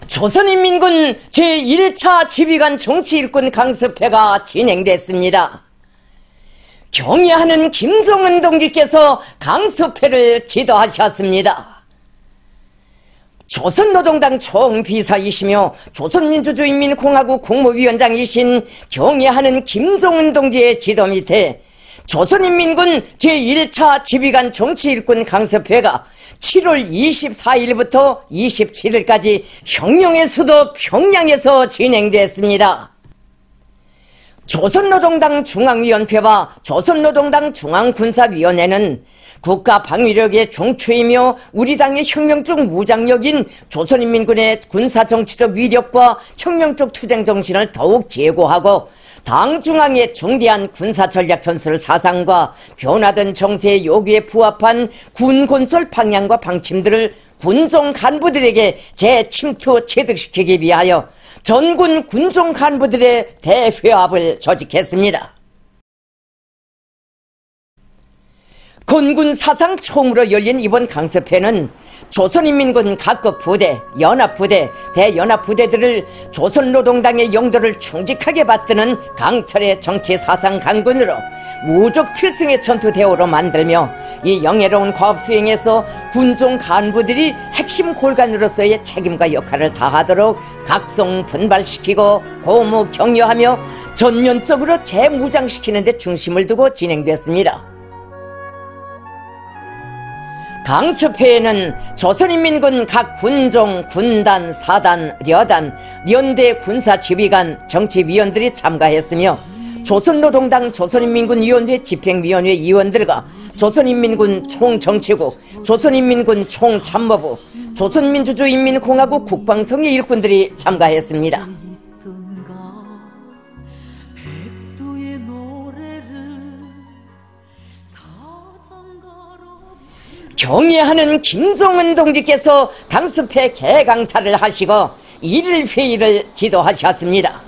조선인민군 제1차 지휘관 정치일꾼 강습회가 진행됐습니다. 경의하는 김정은 동지께서 강습회를 지도하셨습니다. 조선노동당 총비서이시며 조선민주주의인민공화국 국무위원장이신 경의하는 김정은 동지의 지도 밑에 조선인민군 제1차 지휘관 정치일꾼 강습회가 7월 24일부터 27일까지 형령의 수도 평양에서 진행됐습니다. 조선노동당 중앙위원회와 조선노동당 중앙군사위원회는 국가방위력의 중추이며 우리 당의 혁명적 무장력인 조선인민군의 군사정치적 위력과 혁명적 투쟁정신을 더욱 제고하고 당 중앙의 중대한 군사전략 전술 사상과 변화된 정세의 요구에 부합한 군건설 방향과 방침들을 군종 간부들에게 재침투 체득시키기 위하여 전군 군종 간부들의 대회합을 조직했습니다. 건군 사상 처음으로 열린 이번 강습회는 조선인민군 각급 부대, 연합부대, 대연합부대들을 조선노동당의 영도를 충직하게 받드는 강철의 정치사상 강군으로 무적 필승의 전투대오로 만들며 이 영예로운 과업수행에서 군종 간부들이 핵심 골간으로서의 책임과 역할을 다하도록 각성 분발시키고 고무 격려하며 전면적으로 재무장시키는 데 중심을 두고 진행됐습니다. 강습회에는 조선인민군 각 군종, 군단, 사단, 려단, 연대 군사지휘관, 정치위원들이 참가했으며 조선노동당 조선인민군위원회 집행위원회 위원들과 조선인민군 총정치국, 조선인민군 총참모부, 조선민주주의인민공화국 국방성의 일꾼들이 참가했습니다. 경의하는 김정은 동지께서 강습회 개강사를 하시고 1일 회의를 지도하셨습니다.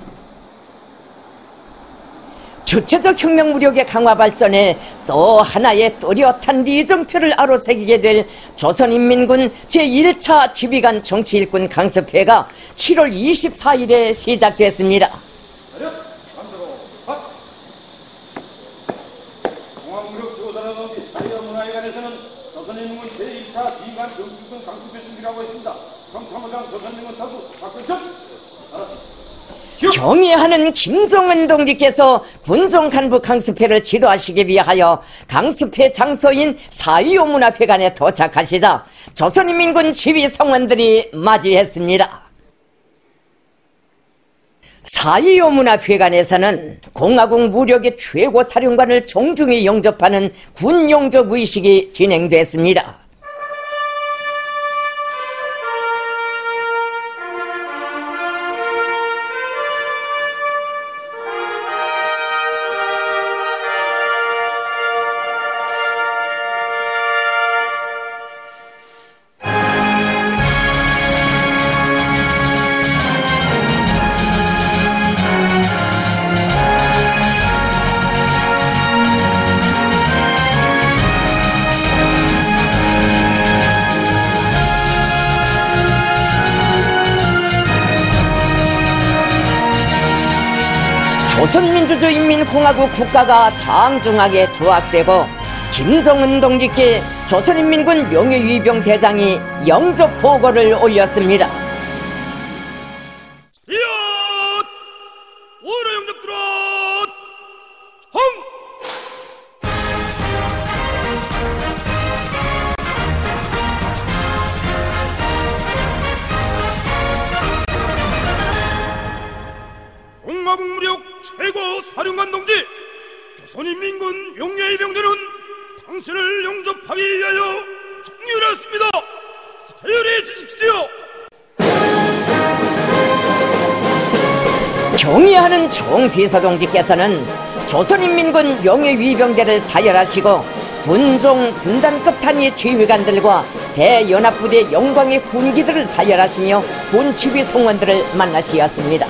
주체적 혁명 무력의 강화 발전에 또 하나의 또렷한 리정표를 아로새기게 될 조선인민군 제1차 지휘관 정치일꾼 강습회가 7월 24일에 시작됐습니다. 조선인민군 제1차 지휘관 정치일꾼 강습회 준비라고 했습니다. 정참모장 조선인민군 사수 박근천. 경의하는 김정은 동지께서 군종 간부 강습회를 지도하시기 위하여 강습회 장소인 4.25 문화회관에 도착하시자 조선인민군 지휘 성원들이 맞이했습니다. 4.25 문화회관에서는 공화국 무력의 최고 사령관을 정중히 영접하는 군 영접 의식이 진행됐습니다. 조선민주주의인민공화국 국가가 장중하게 조악되고 김정은 동지께 조선인민군 명예위병 대장이 영접 보고를 올렸습니다. 이엇! 오라 영접 들어! 공화국 무력 최고 사령관 동지 조선인민군 명예위병대는 당신을 영접하기 위하여 청렬했습니다. 사열해 주십시오. 경의하는 총비서동지께서는 조선인민군 명예위병대를 사열하시고 군종, 군단급 단위 지휘관들과 대연합부대 영광의 군기들을 사열하시며 군지휘 성원들을 만나시었습니다.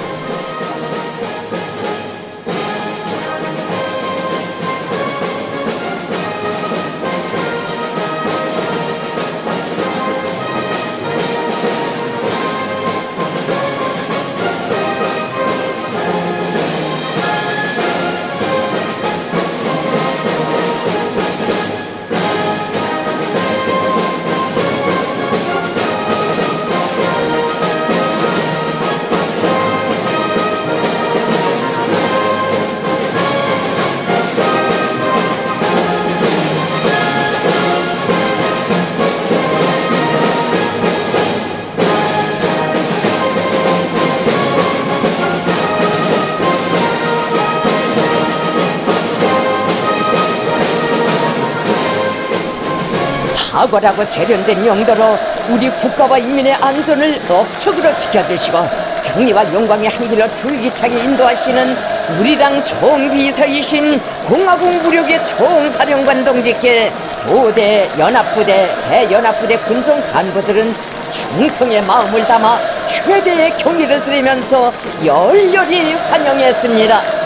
탁월하고 세련된 용도로 우리 국가와 인민의 안전을 억척으로 지켜주시고 승리와 영광의 한길로 줄기차게 인도하시는 우리 당 총비서이신 공화국 무력의 총사령관 동지께 부대, 연합부대, 대연합부대 군종 간부들은 충성의 마음을 담아 최대의 경의를 드리면서 열렬히 환영했습니다.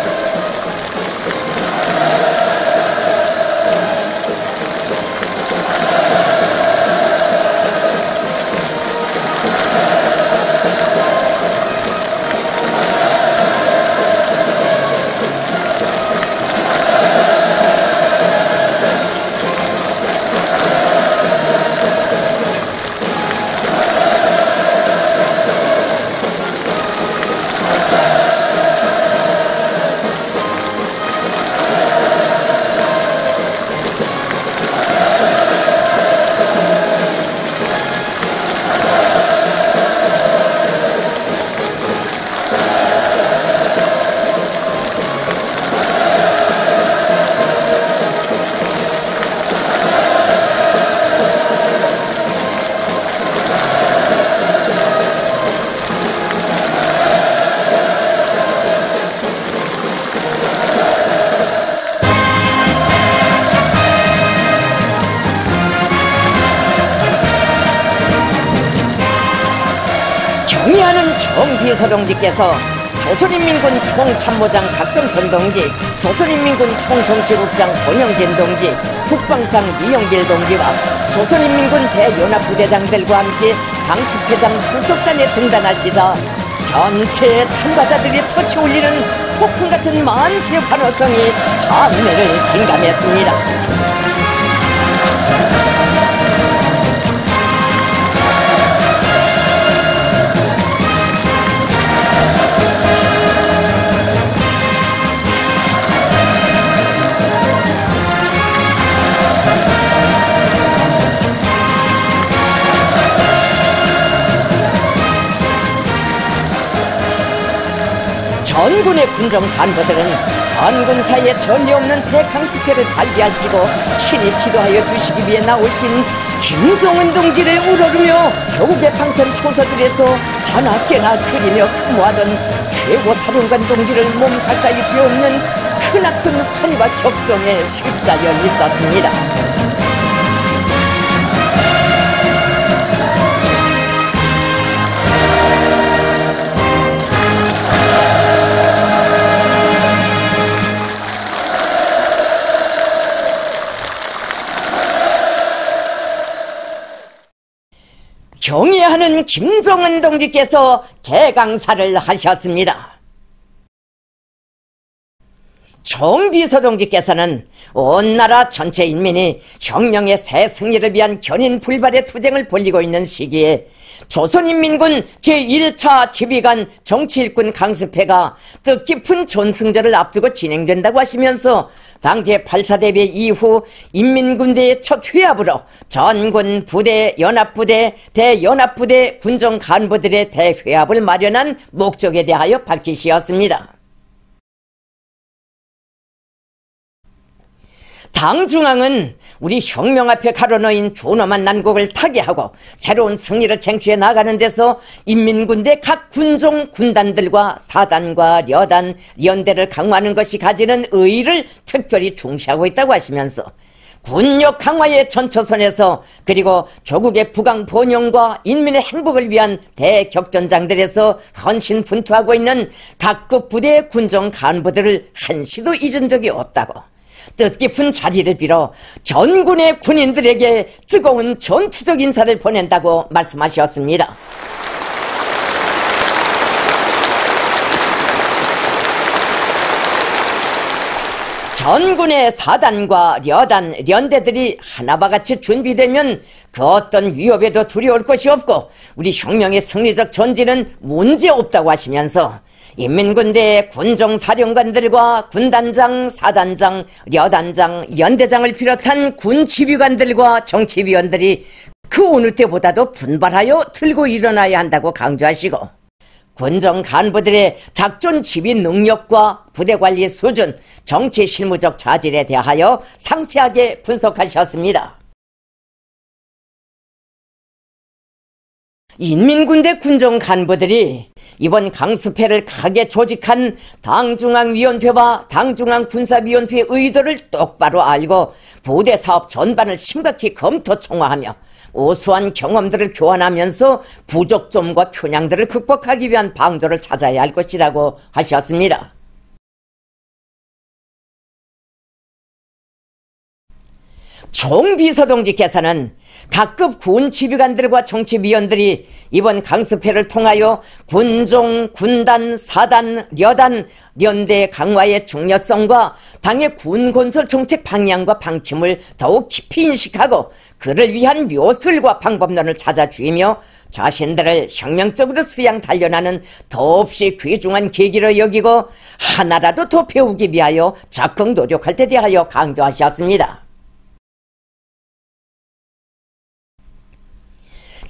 경의하는 총비서동지께서 조선인민군 총참모장 박정천 동지, 조선인민군 총정치국장 권영진 동지, 국방상 이영길 동지와 조선인민군 대연합부대장들과 함께 강습회장 출석단에 등단하시자 전체 참가자들이 터치올리는 폭풍 같은 만세 환호성이 장내를 진감했습니다. 전군의 군정 간부들은 관군사에 전례 없는 대강습회를 발휘하시고 친히 지도하여 주시기 위해 나오신 김정은 동지를 우러르며 조국의 방선 초소들에서 자나깨나 그리며 근무하던 최고 사령관 동지를 몸 가까이 뵈옵는 크나큰 환희와 격정에 휩싸여 있었습니다. 경의하는 김정은 동지께서 개강사를 하셨습니다. 총비서 동지께서는 온 나라 전체 인민이 혁명의 새 승리를 위한 견인 불발의 투쟁을 벌이고 있는 시기에 조선인민군 제1차 지휘관 정치일군 강습회가 뜻깊은 존승절을 앞두고 진행된다고 하시면서 당제 8차 대회 이후 인민군대의 첫 회합으로 전군, 부대, 연합부대, 대연합부대 군정 간부들의 대회합을 마련한 목적에 대하여 밝히시었습니다. 당 중앙은 우리 혁명 앞에 가로놓인 존엄한 난국을 타개하고 새로운 승리를 쟁취해 나가는 데서 인민군대 각 군종 군단들과 사단과 여단, 연대를 강화하는 것이 가지는 의의를 특별히 중시하고 있다고 하시면서 군력 강화의 전초선에서 그리고 조국의 부강 번영과 인민의 행복을 위한 대격전장들에서 헌신분투하고 있는 각급 부대 군종 간부들을 한시도 잊은 적이 없다고 뜻깊은 자리를 빌어 전군의 군인들에게 뜨거운 전투적 인사를 보낸다고 말씀하셨습니다. 전군의 사단과 여단, 연대들이 하나와 같이 준비되면 그 어떤 위협에도 두려울 것이 없고 우리 혁명의 승리적 전진은 문제없다고 하시면서 인민군대 군종사령관들과 군단장, 사단장, 여단장, 연대장을 비롯한 군지휘관들과 정치위원들이 그 어느 때보다도 분발하여 들고 일어나야 한다고 강조하시고 군정 간부들의 작전 지휘 능력과 부대관리 수준, 정치 실무적 자질에 대하여 상세하게 분석하셨습니다. 인민군대 군정 간부들이 이번 강습회를 크게 조직한 당중앙위원회와 당중앙군사위원회의 의도를 똑바로 알고 부대 사업 전반을 심각히 검토 총화하며 우수한 경험들을 교환하면서 부족점과 편향들을 극복하기 위한 방도를 찾아야 할 것이라고 하셨습니다. 총비서동지께서는 각급 군 지휘관들과 정치위원들이 이번 강습회를 통하여 군종, 군단, 사단, 려단, 연대 강화의 중요성과 당의 군건설 정책 방향과 방침을 더욱 깊이 인식하고 그를 위한 묘술과 방법론을 찾아주이며 자신들을 혁명적으로 수양 단련하는 더없이 귀중한 계기로 여기고 하나라도 더 배우기 위하여 적극 노력할 때 대하여 강조하셨습니다.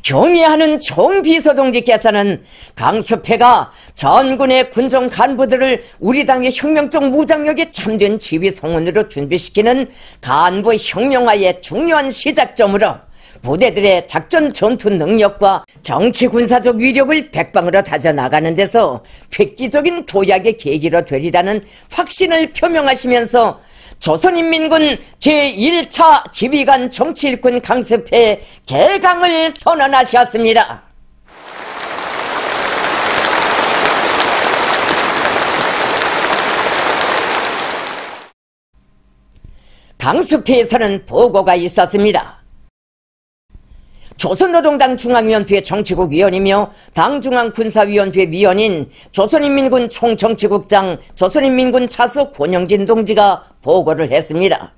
경의하는 총비서동지께서는 강습회가 전군의 군정 간부들을 우리 당의 혁명적 무장력에 참된 지휘 성원으로 준비시키는 간부 혁명화의 중요한 시작점으로 부대들의 작전 전투 능력과 정치 군사적 위력을 백방으로 다져나가는 데서 획기적인 도약의 계기로 되리라는 확신을 표명하시면서 조선인민군 제1차 지휘관 정치일군 강습회 개강을 선언하셨습니다. 강습회에서는 보고가 있었습니다. 조선노동당 중앙위원회 정치국 위원이며 당중앙군사위원회 위원인 조선인민군 총정치국장 조선인민군 차수 권영진 동지가 보고를 했습니다.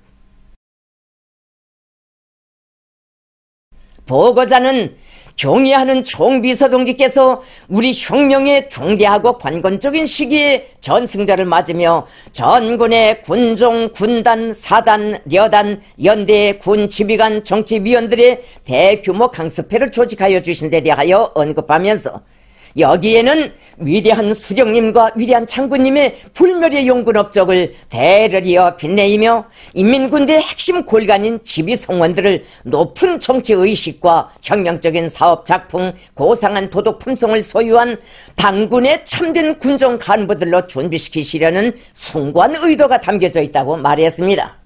보고자는 경의하는 총비서동지께서 우리 혁명의 중대하고 관건적인 시기에 전승자를 맞으며 전군의 군종, 군단, 사단, 려단, 연대, 군 지휘관, 정치위원들의 대규모 강습회를 조직하여 주신 데 대하여 언급하면서 여기에는 위대한 수령님과 위대한 장군님의 불멸의 용군 업적을 대를 이어 빛내이며 인민군대의 핵심 골간인 지휘성원들을 높은 정치의식과 혁명적인 사업작품, 고상한 도덕 품성을 소유한 당군의 참된 군정 간부들로 준비시키시려는 숭고한 의도가 담겨져 있다고 말했습니다.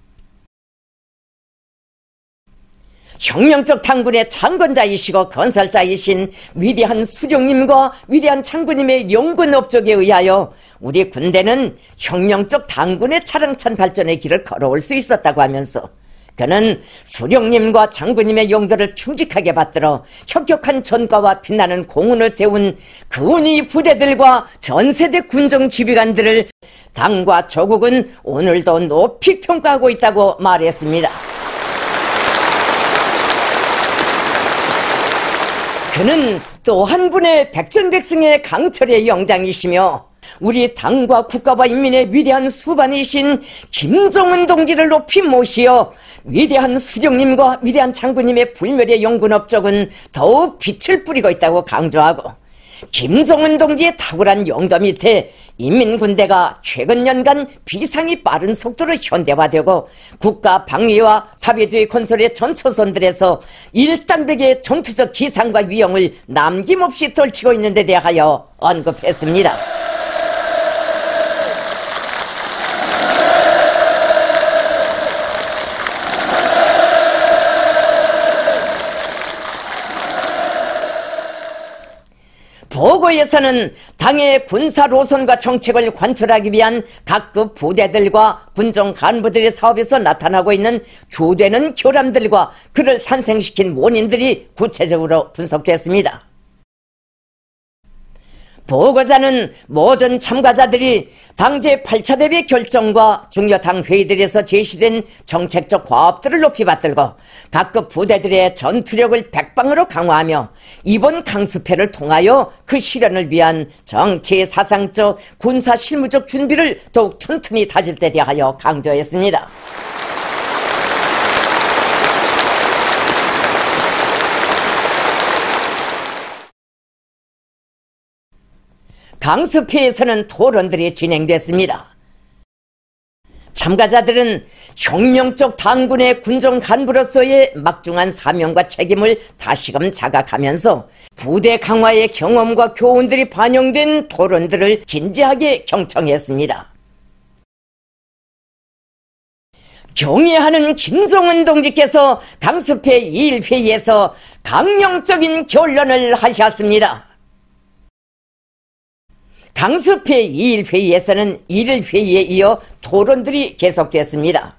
혁명적 당군의 창건자이시고 건설자이신 위대한 수령님과 위대한 장군님의 용군 업적에 의하여 우리 군대는 혁명적 당군의 차량찬 발전의 길을 걸어올 수 있었다고 하면서 그는 수령님과 장군님의 용도를 충직하게 받들어 혁혁한 전과와 빛나는 공훈을 세운 근위 부대들과 전세대 군정 지휘관들을 당과 조국은 오늘도 높이 평가하고 있다고 말했습니다. 그는 또 한 분의 백전백승의 강철의 영장이시며 우리 당과 국가와 인민의 위대한 수반이신 김정은 동지를 높이 모시어 위대한 수령님과 위대한 장군님의 불멸의 용군 업적은 더욱 빛을 뿌리고 있다고 강조하고 김정은 동지의 탁월한 용도 밑에 인민군대가 최근 년간 비상이 빠른 속도로 현대화되고 국가 방위와 사회주의 건설의 전 초선들에서 일당백의 전투적 기상과 위용을 남김없이 떨치고 있는 데 대하여 언급했습니다. 보고에서는 당의 군사 노선과 정책을 관철하기 위한 각급 부대들과 군정 간부들의 사업에서 나타나고 있는 주되는 결함들과 그를 산생시킨 원인들이 구체적으로 분석됐습니다. 보고자는 모든 참가자들이 당 제8차 대회 결정과 중요 당 회의들에서 제시된 정책적 과업들을 높이 받들고 각급 부대들의 전투력을 백방으로 강화하며 이번 강습회를 통하여 그 실현을 위한 정치, 사상적, 군사 실무적 준비를 더욱 튼튼히 다질 때 대하여 강조했습니다. 강습회에서는 토론들이 진행됐습니다. 참가자들은 혁명적 당군의 군정 간부로서의 막중한 사명과 책임을 다시금 자각하면서 부대 강화의 경험과 교훈들이 반영된 토론들을 진지하게 경청했습니다. 경애하는 김종은 동지께서 강습회 2.1회의에서 강령적인 결론을 하셨습니다. 강습회 2.1회의에서는 1.1회의에 이어 토론들이 계속됐습니다.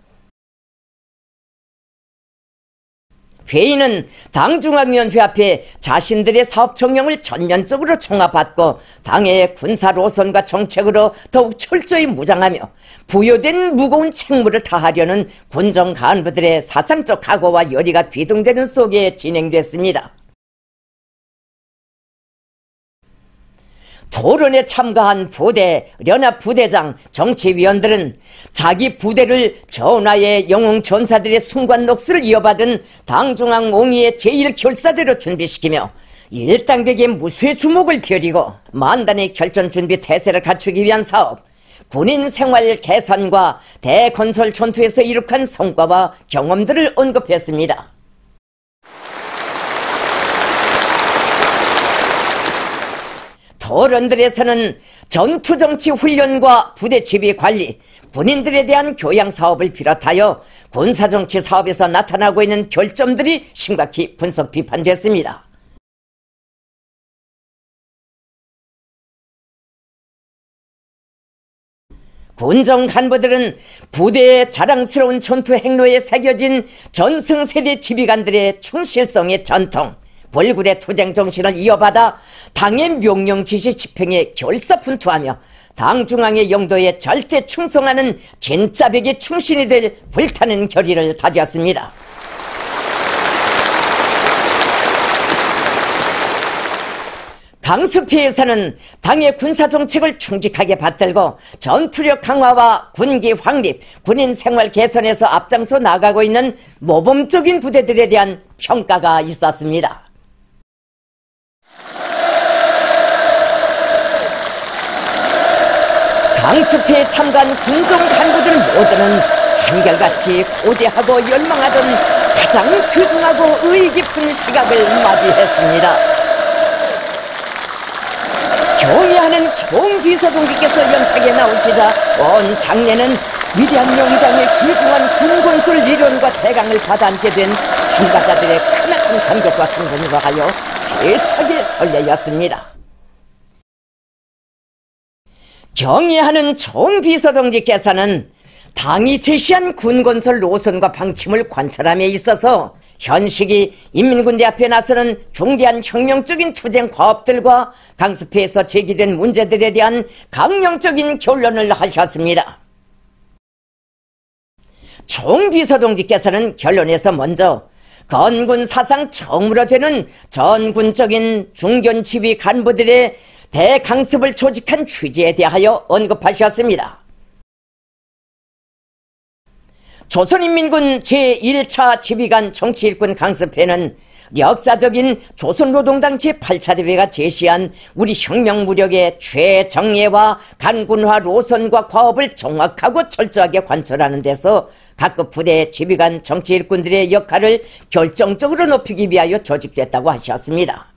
회의는 당중앙위원회 앞에 자신들의 사업 정령을 전면적으로 총합받고 당의 군사 노선과 정책으로 더욱 철저히 무장하며 부여된 무거운 책무를 다하려는 군정 간부들의 사상적 각오와 열의가 비등되는 속에 진행됐습니다. 토론에 참가한 부대, 연합 부대장, 정치위원들은 자기 부대를 전하의 영웅 전사들의 순관 녹수를 이어받은 당중앙 옹의의 제1결사대로 준비시키며 일당백의 무수의 주목을 펴리고 만단의 결전 준비 태세를 갖추기 위한 사업, 군인 생활 개선과 대건설 전투에서 이룩한 성과와 경험들을 언급했습니다. 토론들에서는 전투정치 훈련과 부대 지휘 관리, 군인들에 대한 교양 사업을 비롯하여 군사정치 사업에서 나타나고 있는 결점들이 심각히 분석 비판됐습니다. 군정 간부들은 부대의 자랑스러운 전투 행로에 새겨진 전승세대 지휘관들의 충실성의 전통, 불굴의 투쟁 정신을 이어받아 당의 명령 지시 집행에 결사분투하며 당 중앙의 영도에 절대 충성하는 진짜백의 충신이 될 불타는 결의를 다졌습니다. 강습회에서는 당의 군사정책을 충직하게 받들고 전투력 강화와 군기 확립, 군인 생활 개선에서 앞장서 나가고 있는 모범적인 부대들에 대한 평가가 있었습니다. 강습회에 참가한 군정 간부들 모두는 한결같이 고대하고 열망하던 가장 귀중하고 의의 깊은 시각을 맞이했습니다. 경애하는 총비서동지께서 연탁에 나오시자 온 장례는 위대한 영장의 귀중한 군건술 이론과 대강을 받아안게 된 참가자들의 크나큰 감격과 흥분으로 하여 세차게 설레였습니다. 경애하는 총비서동지께서는 당이 제시한 군건설 노선과 방침을 관철함에 있어서 현시기 인민군대 앞에 나서는 중대한 혁명적인 투쟁 과업들과 강습회에서 제기된 문제들에 대한 강령적인 결론을 하셨습니다. 총비서동지께서는 결론에서 먼저 건군 사상 처음으로 되는 전군적인 중견 지휘 간부들의 대강습을 조직한 취지에 대하여 언급하셨습니다. 조선인민군 제1차 지휘관 정치일군 강습회는 역사적인 조선노동당 제8차 대회가 제시한 우리 혁명 무력의 최정예와 간군화 노선과 과업을 정확하고 철저하게 관철하는 데서 각급 부대 지휘관 정치일군들의 역할을 결정적으로 높이기 위하여 조직됐다고 하셨습니다.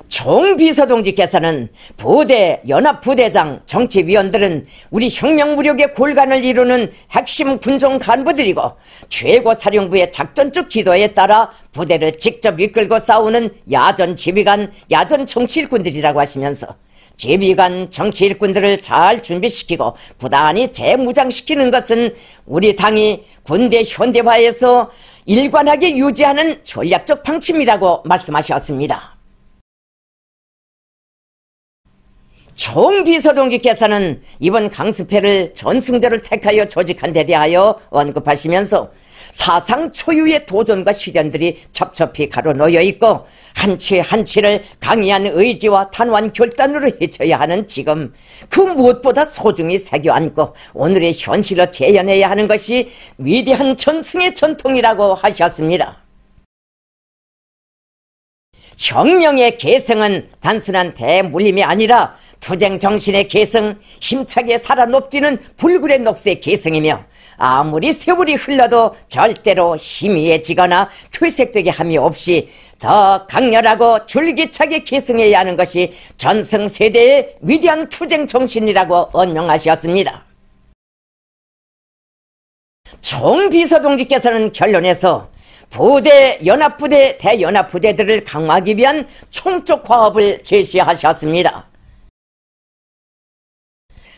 총비서동지께서는 부대, 연합부대장, 정치위원들은 우리 혁명무력의 골간을 이루는 핵심 군종 간부들이고 최고사령부의 작전적 지도에 따라 부대를 직접 이끌고 싸우는 야전 지휘관, 야전 정치일군들이라고 하시면서 지휘관, 정치일군들을 잘 준비시키고 부단히 재무장시키는 것은 우리 당이 군대 현대화에서 일관하게 유지하는 전략적 방침이라고 말씀하셨습니다. 총비서동지께서는 이번 강습회를 전승절을 택하여 조직한 데 대하여 언급하시면서 사상 초유의 도전과 시련들이 첩첩히 가로놓여 있고 한치 한치를 강의한 의지와 단호한 결단으로 헤쳐야 하는 지금 그 무엇보다 소중히 새겨 안고 오늘의 현실로 재현해야 하는 것이 위대한 전승의 전통이라고 하셨습니다. 혁명의 계승은 단순한 대물림이 아니라 투쟁 정신의 계승, 힘차게 살아 높뛰는 불굴의 녹색 계승이며 아무리 세월이 흘러도 절대로 희미해지거나 퇴색되게 함이 없이 더 강렬하고 줄기차게 계승해야 하는 것이 전승세대의 위대한 투쟁 정신이라고 언명하셨습니다. 총비서동지께서는 결론에서 부대, 연합부대, 대연합부대들을 강화하기 위한 총적 화합을 제시하셨습니다.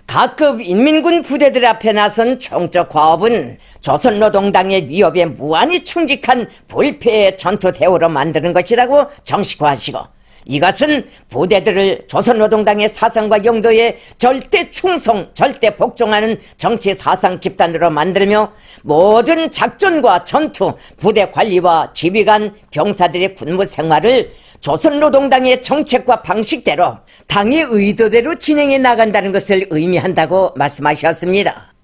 각급 인민군 부대들 앞에 나선 총적 화합은 조선노동당의 위협에 무한히 충직한 불패의 전투 대우로 만드는 것이라고 정식화하시고, 이것은 부대들을 조선노동당의 사상과 용도에 절대 충성, 절대 복종하는 정치 사상 집단으로 만들며 모든 작전과 전투, 부대 관리와 지휘관, 병사들의 군무 생활을 조선노동당의 정책과 방식대로 당의 의도대로 진행해 나간다는 것을 의미한다고 말씀하셨습니다.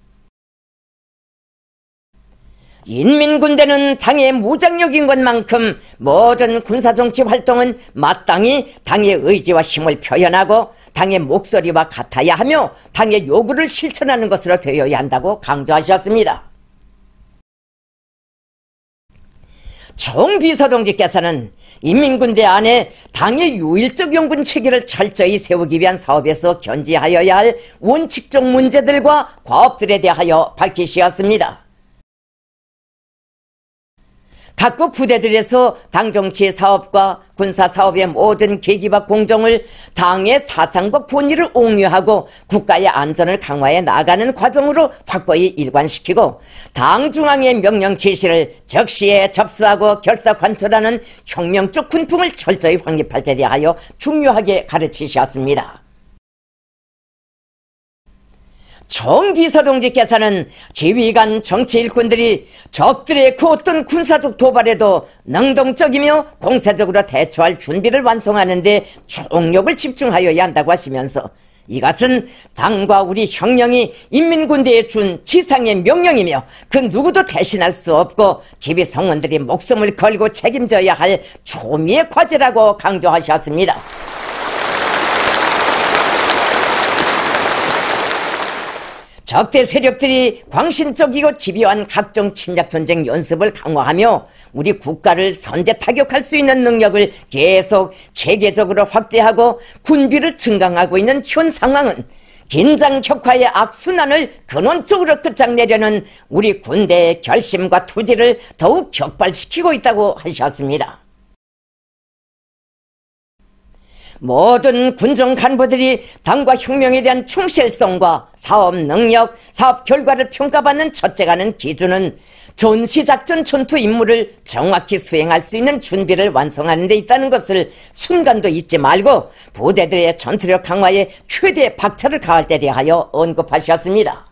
인민군대는 당의 무장력인 것만큼 모든 군사정치 활동은 마땅히 당의 의지와 힘을 표현하고 당의 목소리와 같아야 하며 당의 요구를 실천하는 것으로 되어야 한다고 강조하셨습니다. 총비서동지께서는 인민군대 안에 당의 유일적 용군 체계를 철저히 세우기 위한 사업에서 견지하여야 할 원칙적 문제들과 과업들에 대하여 밝히셨습니다. 각국 부대들에서 당정치 사업과 군사사업의 모든 계기와 공정을 당의 사상과 본의를 옹유하고 국가의 안전을 강화해 나가는 과정으로 확고히 일관시키고 당 중앙의 명령 지시를 적시에 접수하고 결사관철하는 혁명적 군풍을 철저히 확립할 때 대하여 중요하게 가르치셨습니다. 총비서동지께서는 지휘관 정치 일꾼들이 적들의 그 어떤 군사적 도발에도 능동적이며 공세적으로 대처할 준비를 완성하는 데 총력을 집중하여야 한다고 하시면서, 이것은 당과 우리 혁명이 인민군대에 준 지상의 명령이며 그 누구도 대신할 수 없고 지휘 성원들이 목숨을 걸고 책임져야 할 초미의 과제라고 강조하셨습니다. 적대 세력들이 광신적이고 집요한 각종 침략 전쟁 연습을 강화하며 우리 국가를 선제 타격할 수 있는 능력을 계속 체계적으로 확대하고 군비를 증강하고 있는 현 상황은 긴장 격화의 악순환을 근원적으로 끝장내려는 우리 군대의 결심과 투지를 더욱 격발시키고 있다고 하셨습니다. 모든 군정 간부들이 당과 혁명에 대한 충실성과 사업 능력, 사업 결과를 평가받는 첫째가는 기준은 전시작전 전투 임무를 정확히 수행할 수 있는 준비를 완성하는 데 있다는 것을 순간도 잊지 말고 부대들의 전투력 강화에 최대 박차를 가할 때 대하여 언급하셨습니다.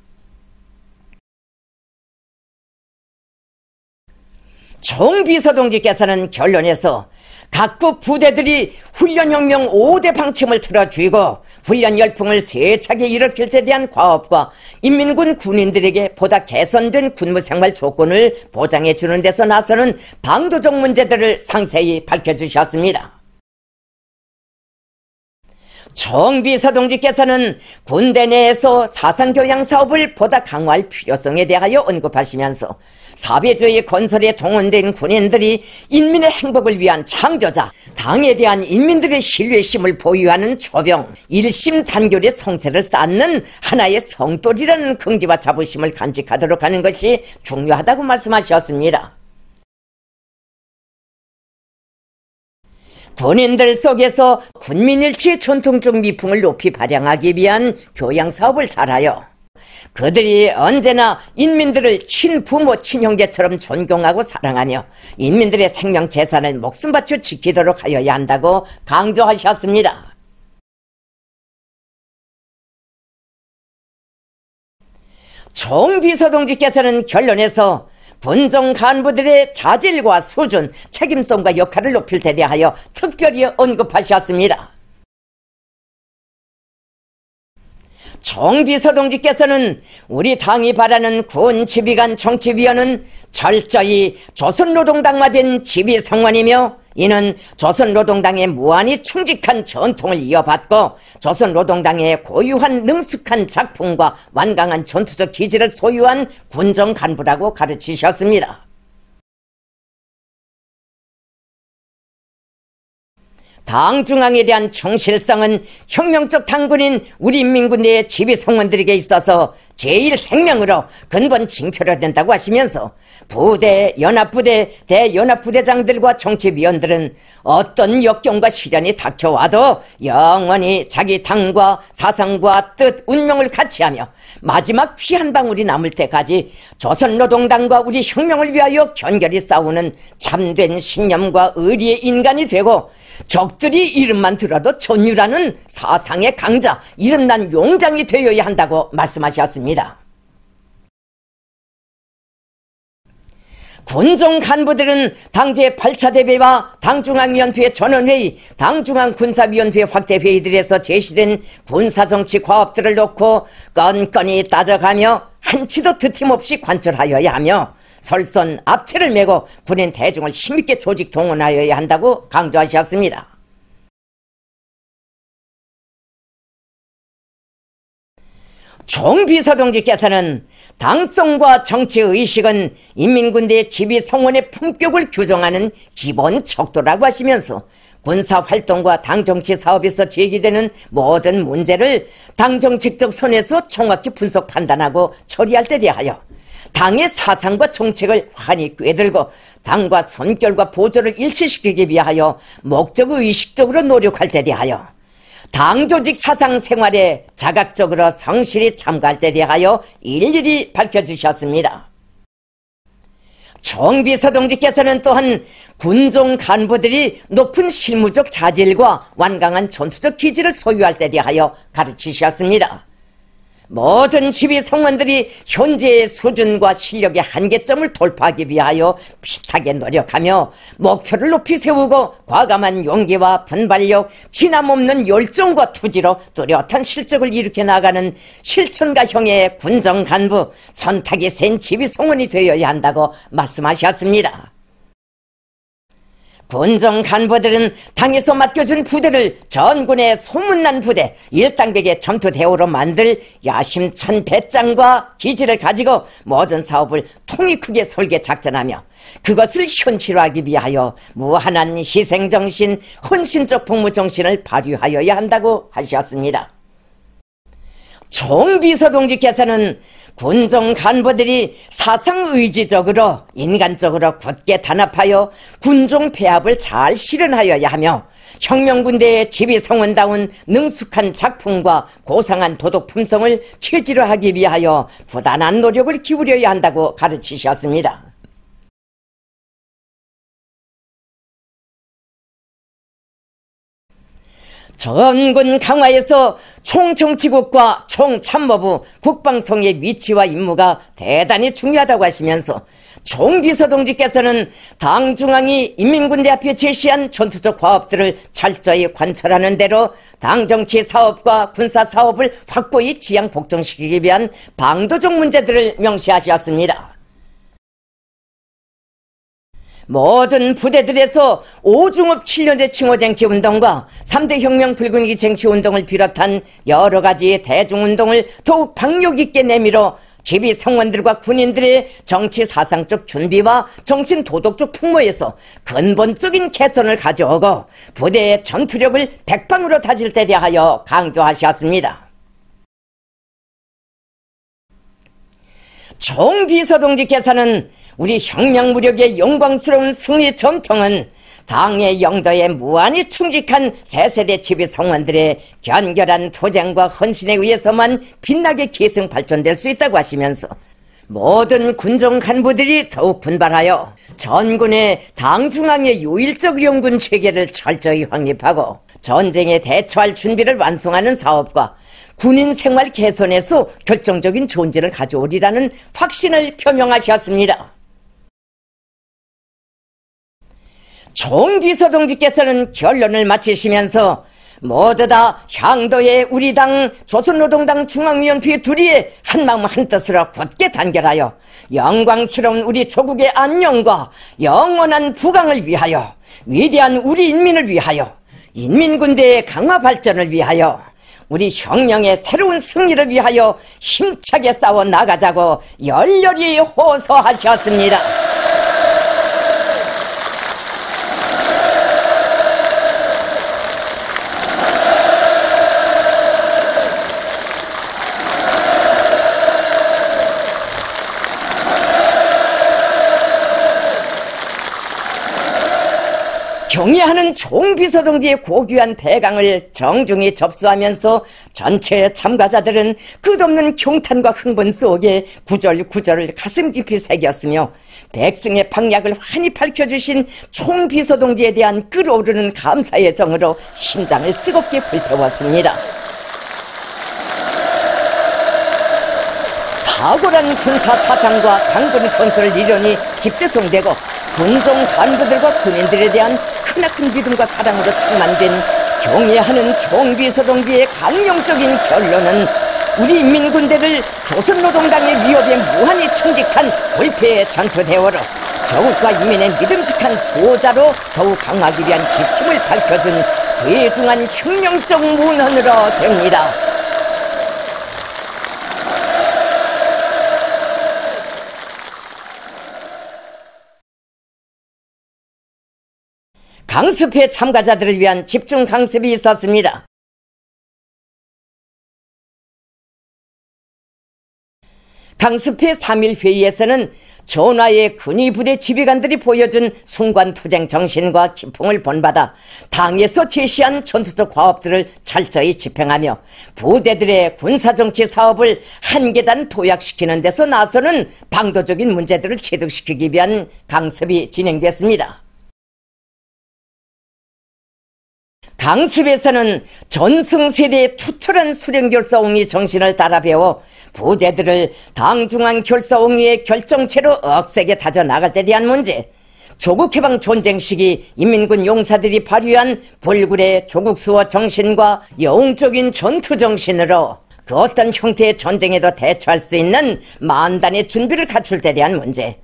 총비서동지께서는 결론에서 각국 부대들이 훈련혁명 5대 방침을 틀어주고 훈련 열풍을 세차게 일으킬 때 대한 과업과 인민군 군인들에게 보다 개선된 군무생활 조건을 보장해 주는 데서 나서는 방도적 문제들을 상세히 밝혀주셨습니다. 총비서동지께서는 군대 내에서 사상교양 사업을 보다 강화할 필요성에 대하여 언급하시면서 사회주의 건설에 동원된 군인들이 인민의 행복을 위한 창조자, 당에 대한 인민들의 신뢰심을 보유하는 조병, 일심단결의 성세를 쌓는 하나의 성돌이라는 긍지와 자부심을 간직하도록 하는 것이 중요하다고 말씀하셨습니다. 군인들 속에서 군민일치의 전통적 미풍을 높이 발扬하기 위한 교양사업을 잘하여 그들이 언제나 인민들을 친부모 친형제처럼 존경하고 사랑하며 인민들의 생명재산을 목숨 바쳐 지키도록 하여야 한다고 강조하셨습니다. 총비서동지께서는 결론에서 군정 간부들의 자질과 수준, 책임성과 역할을 높일 데 대하여 특별히 언급하셨습니다. 총비서동지께서는 우리 당이 바라는 군 지휘관 정치위원은 철저히 조선노동당화된 지휘성원이며 이는 조선노동당의 무한히 충직한 전통을 이어받고 조선노동당의 고유한 능숙한 작품과 완강한 전투적 기질을 소유한 군정 간부라고 가르치셨습니다. 당 중앙에 대한 충실성은 혁명적 당군인 우리 인민군대의 지휘성원들에게 있어서 제일 생명으로 근본 징표로 된다고 하시면서 부대, 연합부대, 대연합부대장들과 정치위원들은 어떤 역경과 시련이 닥쳐와도 영원히 자기 당과 사상과 뜻, 운명을 같이하며 마지막 피 한 방울이 남을 때까지 조선노동당과 우리 혁명을 위하여 견결히 싸우는 참된 신념과 의리의 인간이 되고 적들이 이름만 들어도 전율하는 사상의 강자, 이름난 용장이 되어야 한다고 말씀하셨습니다. 군종 간부들은 당 제8차 대회와 당중앙위원회 전원회의, 당중앙군사위원회 확대회의들에서 제시된 군사정치 과업들을 놓고 건건히 따져가며 한치도 드팀없이 관철하여야 하며 설선 앞체를 메고 군인 대중을 힘있게 조직 동원하여야 한다고 강조하셨습니다. 총비서동지께서는 당성과 정치의식은 인민군대의 지휘성원의 품격을 규정하는 기본 척도라고 하시면서 군사활동과 당정치사업에서 제기되는 모든 문제를 당정책적 선에서 정확히 분석 판단하고 처리할 때 대하여 당의 사상과 정책을 환히 꿰들고 당과 손결과 보조를 일치시키기 위하여 목적의식적으로 노력할 때 대하여 당 조직 사상 생활에 자각적으로 성실히 참가할 때 대하여 일일이 밝혀주셨습니다. 총비서동지께서는 또한 군종 간부들이 높은 실무적 자질과 완강한 전투적 기질을 소유할 때 대하여 가르치셨습니다. 모든 지휘성원들이 현재의 수준과 실력의 한계점을 돌파하기 위하여 핏하게 노력하며 목표를 높이 세우고 과감한 용기와 분발력, 진함없는 열정과 투지로 뚜렷한 실적을 일으켜 나가는 실천가형의 군정간부, 선탁이 센 지휘성원이 되어야 한다고 말씀하셨습니다. 군정 간부들은 당에서 맡겨준 부대를 전군의 소문난 부대, 일당백의 전투대우로 만들 야심찬 배짱과 기질을 가지고 모든 사업을 통이 크게 설계 작전하며 그것을 현실화하기 위하여 무한한 희생정신, 헌신적 복무정신을 발휘하여야 한다고 하셨습니다. 총비서동지께서는 군종 간부들이 사상의지적으로 인간적으로 굳게 단합하여 군종 배합을 잘 실현하여야 하며 혁명군대의 지휘성원다운 능숙한 작품과 고상한 도덕 품성을 체질화 하기 위하여 부단한 노력을 기울여야 한다고 가르치셨습니다. 전군 강화에서 총정치국과 총참모부, 국방성의 위치와 임무가 대단히 중요하다고 하시면서 총비서동지께서는 당 중앙이 인민군대 앞에 제시한 전투적 과업들을 철저히 관철하는 대로 당정치 사업과 군사 사업을 확고히 지향 복종시키기 위한 방도적 문제들을 명시하셨습니다. 모든 부대들에서 5중업 7년제 칭호쟁취운동과 3대 혁명 붉은기 쟁취운동을 비롯한 여러 가지 대중운동을 더욱 박력 있게 내밀어 지휘성원들과 군인들의 정치 사상적 준비와 정신 도덕적 풍모에서 근본적인 개선을 가져오고 부대의 전투력을 백방으로 다질 때 대하여 강조하셨습니다. 총비서동지께서는 우리 혁명 무력의 영광스러운 승리 전통은 당의 영도에 무한히 충직한 새세대 지휘성원들의 견결한 투쟁과 헌신에 의해서만 빛나게 계승 발전될 수 있다고 하시면서 모든 군종 간부들이 더욱 분발하여 전군의 당 중앙의 요일적 연군 체계를 철저히 확립하고 전쟁에 대처할 준비를 완성하는 사업과 군인 생활 개선에서 결정적인 존재를 가져오리라는 확신을 표명하셨습니다. 총비서동지께서는 결론을 마치시면서 모두 다 향도의 우리 당 조선노동당 중앙위원회 둘이의 한마음 한뜻으로 굳게 단결하여 영광스러운 우리 조국의 안녕과 영원한 부강을 위하여 위대한 우리 인민을 위하여, 인민군대의 강화 발전을 위하여, 우리 혁명의 새로운 승리를 위하여 힘차게 싸워 나가자고 열렬히 호소하셨습니다. 경애하는 총비서동지의 고귀한 대강을 정중히 접수하면서 전체 참가자들은 끝없는 경탄과 흥분 속에 구절구절을 가슴 깊이 새겼으며 백승의 방약을 환히 밝혀주신 총비서동지에 대한 끓어오르는 감사의 정으로 심장을 뜨겁게 불태웠습니다. 탁월한 군사 사상과 강군 건설 이론이 집대성되고 군종 간부들과 군인들에 대한 크나큰 믿음과 사랑으로 충만된 경애하는 총비서동지의 강령적인 결론은 우리 인민군대를 조선노동당의 위협에 무한히 충직한 불패의 전투대오로 조국과 인민의 믿음직한 수호자로 더욱 강하기 위한 지침을 밝혀준 귀중한 혁명적 문헌으로 됩니다. 강습회 참가자들을 위한 집중 강습이 있었습니다. 강습회 3일 회의에서는 전하의 근위부대 지휘관들이 보여준 순관투쟁 정신과 기풍을 본받아 당에서 제시한 전투적 과업들을 철저히 집행하며 부대들의 군사정치 사업을 한 계단 도약시키는 데서 나서는 방도적인 문제들을 체득시키기 위한 강습이 진행됐습니다. 강습에서는 전승세대의 투철한 수령결사옹의 정신을 따라 배워 부대들을 당중앙 결사옹의의 결정체로 억세게 다져나갈 때 대한 문제, 조국해방 전쟁 시기 인민군 용사들이 발휘한 불굴의 조국수호 정신과 영웅적인 전투 정신으로 그 어떤 형태의 전쟁에도 대처할 수 있는 만단의 준비를 갖출 때 대한 문제,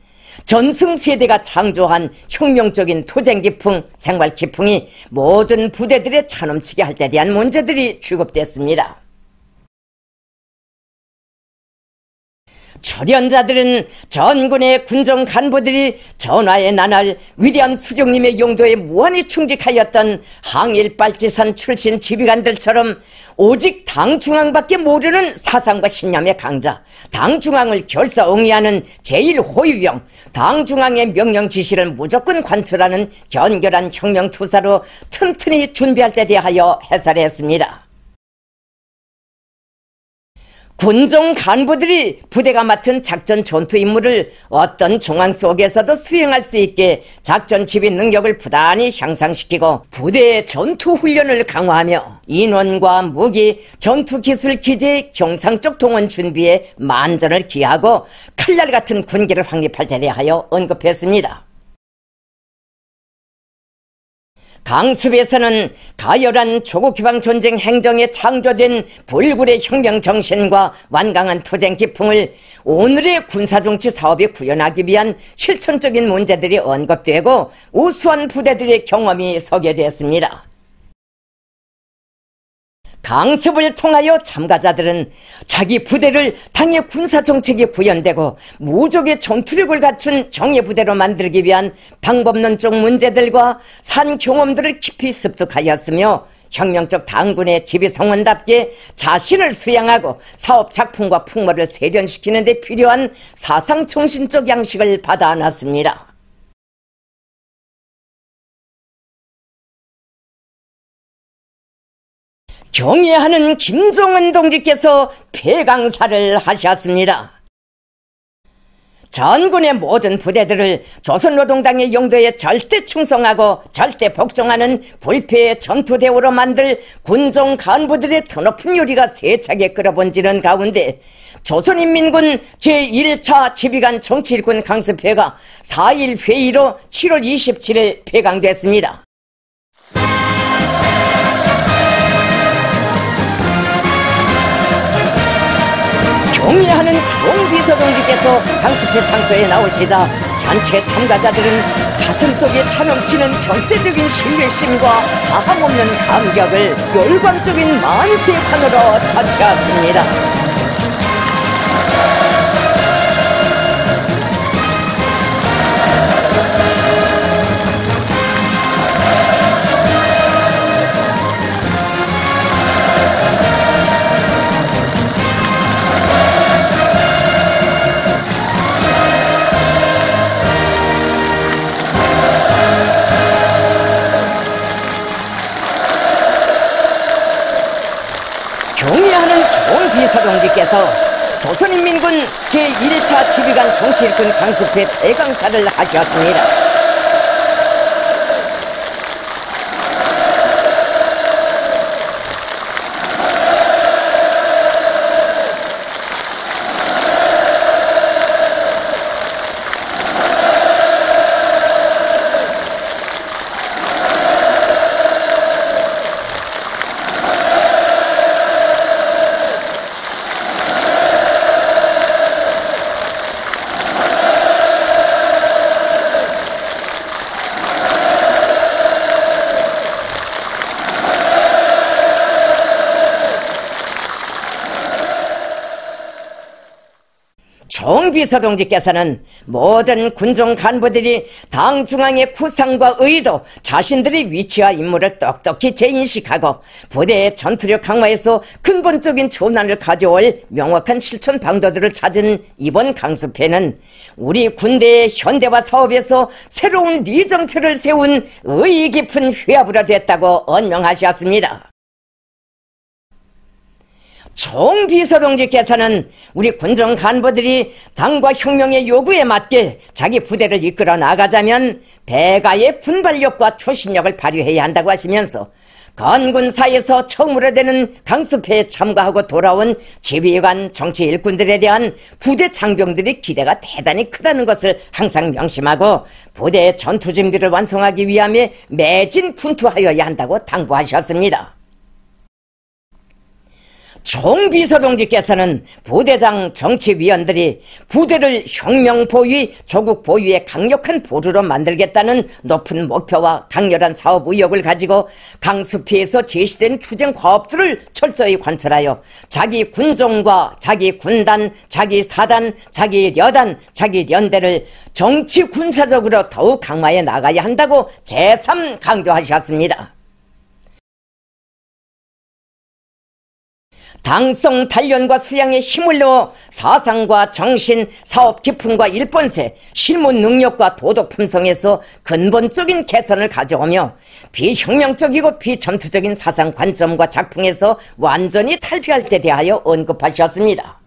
전승세대가 창조한 혁명적인 투쟁 기풍, 생활 기풍이 모든 부대들에 차넘치게 할 때 대한 문제들이 취급됐습니다. 출연자들은 전군의 군정 간부들이 전하의 나날 위대한 수령님의 용도에 무한히 충직하였던 항일발지선 출신 지휘관들처럼 오직 당중앙밖에 모르는 사상과 신념의 강자, 당중앙을 결사옹이하는 제1호위병, 당중앙의 명령 지시를 무조건 관철하는 견결한 혁명투사로 튼튼히 준비할 때 대하여 해설했습니다. 군종 간부들이 부대가 맡은 작전 전투 임무를 어떤 정황 속에서도 수행할 수 있게 작전 지휘 능력을 부단히 향상시키고 부대의 전투 훈련을 강화하며 인원과 무기, 전투 기술 기재, 경상적 동원 준비에 만전을 기하고 칼날 같은 군기를 확립할 때 대하여 언급했습니다. 강습에서는 가열한 조국해방 전쟁 행정에 창조된 불굴의 혁명 정신과 완강한 투쟁 기풍을 오늘의 군사정치 사업에 구현하기 위한 실천적인 문제들이 언급되고 우수한 부대들의 경험이 소개됐습니다. 강습을 통하여 참가자들은 자기 부대를 당의 군사정책에 구현되고 무적의 전투력을 갖춘 정예부대로 만들기 위한 방법론적 문제들과 산 경험들을 깊이 습득하였으며 혁명적 당군의 지휘성원답게 자신을 수양하고 사업 작품과 풍모를 세련시키는 데 필요한 사상정신적 양식을 받아놨습니다. 경애하는 김정은 동지께서 폐강사를 하셨습니다. 전군의 모든 부대들을 조선노동당의 용도에 절대 충성하고 절대 복종하는 불패의 전투대우로 만들 군종 간부들의 드높은 요리가 세차게 끓어본지는 가운데 조선인민군 제1차 지휘관 정치일군 강습회가 4일 회의로 7월 27일 폐강됐습니다. 경애하는 총비서동지께서 강습회 장소에 나오시자 단체 참가자들은 가슴속에 차넘치는 절대적인 신뢰심과 하함없는 감격을 열광적인 만세판으로 터치했습니다. 경의하는 총비서동지께서 조선인민군 제1차 지휘관 정치일꾼 강습회 대강사를 하셨습니다. 총비서동지께서는 모든 군종 간부들이 당 중앙의 구상과 의도, 자신들의 위치와 임무를 똑똑히 재인식하고 부대의 전투력 강화에서 근본적인 전환을 가져올 명확한 실천 방도들을 찾은 이번 강습회는 우리 군대의 현대화 사업에서 새로운 리정표를 세운 의의 깊은 회합으로 됐다고 언명하셨습니다. 총비서동지께서는 우리 군종 간부들이 당과 혁명의 요구에 맞게 자기 부대를 이끌어 나가자면 배가의 분발력과 투신력을 발휘해야 한다고 하시면서 건군사에서 처음으로 되는 강습회에 참가하고 돌아온 지휘관 정치 일꾼들에 대한 부대 장병들의 기대가 대단히 크다는 것을 항상 명심하고 부대의 전투 준비를 완성하기 위함에 매진 분투하여야 한다고 당부하셨습니다. 총비서동지께서는 부대장 정치위원들이 부대를 혁명 보위, 조국 보위의 강력한 보루로 만들겠다는 높은 목표와 강렬한 사업 의욕을 가지고 강습회에서 제시된 투쟁 과업들을 철저히 관철하여 자기 군종과 자기 군단, 자기 사단, 자기 여단, 자기 연대를 정치 군사적으로 더욱 강화해 나가야 한다고 재삼 강조하셨습니다. 당성 단련과 수양에 힘을 넣어 사상과 정신, 사업 기품과 일본세, 실무 능력과 도덕 품성에서 근본적인 개선을 가져오며 비혁명적이고 비전투적인 사상 관점과 작품에서 완전히 탈피할 때 대하여 언급하셨습니다.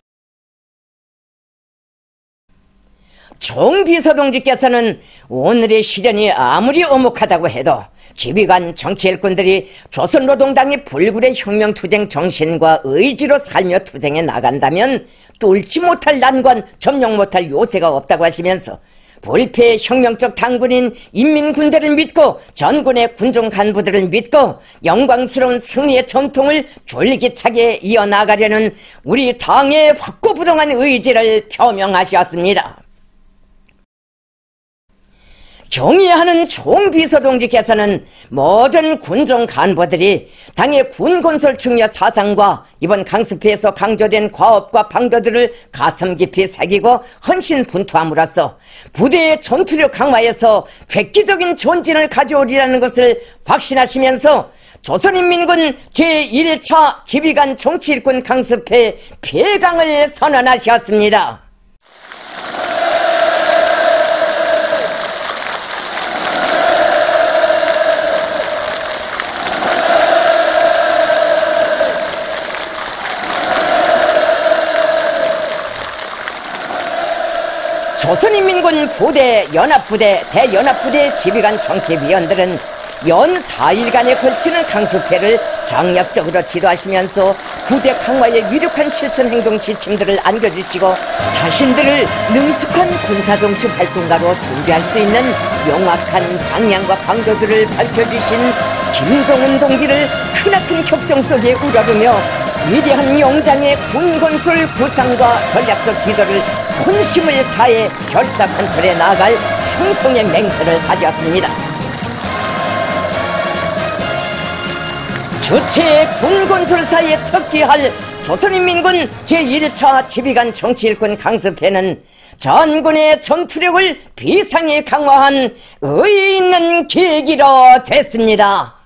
총비서동지께서는 오늘의 시련이 아무리 엄혹하다고 해도 지휘관 정치일꾼들이 조선노동당의 불굴의 혁명투쟁 정신과 의지로 살며 투쟁해 나간다면 뚫지 못할 난관, 점령 못할 요새가 없다고 하시면서 불패의 혁명적 당군인 인민군대를 믿고 전군의 군종 간부들을 믿고 영광스러운 승리의 전통을 줄기차게 이어나가려는 우리 당의 확고부동한 의지를 표명하셨습니다. 경의하는 총비서동지께서는 모든 군종 간부들이 당의 군건설 중요 사상과 이번 강습회에서 강조된 과업과 방도들을 가슴 깊이 새기고 헌신분투함으로써 부대의 전투력 강화에서 획기적인 전진을 가져오리라는 것을 확신하시면서 조선인민군 제1차 지휘관 정치일꾼 강습회 폐강을 선언하셨습니다. 조선인민군 부대, 연합부대, 대연합부대 지휘관 정치위원들은 연 4일간에 걸치는 강습회를 정력적으로 지도하시면서 부대 강화의 유력한 실천 행동 지침들을 안겨주시고 자신들을 능숙한 군사정치 활동가로 준비할 수 있는 명확한 방향과 방도들을 밝혀주신 김종은 동지를 크나큰 격정 속에 우러르며 위대한 용장의 군건설 구상과 전략적 기도를 혼심을 다해 결사컨트롤에 나아갈 충성의 맹세를 가졌습니다. 주체의 군건술사에 특기할 조선인민군 제1차 지휘관 정치일군 강습회는 전군의 전투력을 비상히 강화한 의의 있는 계기로 됐습니다.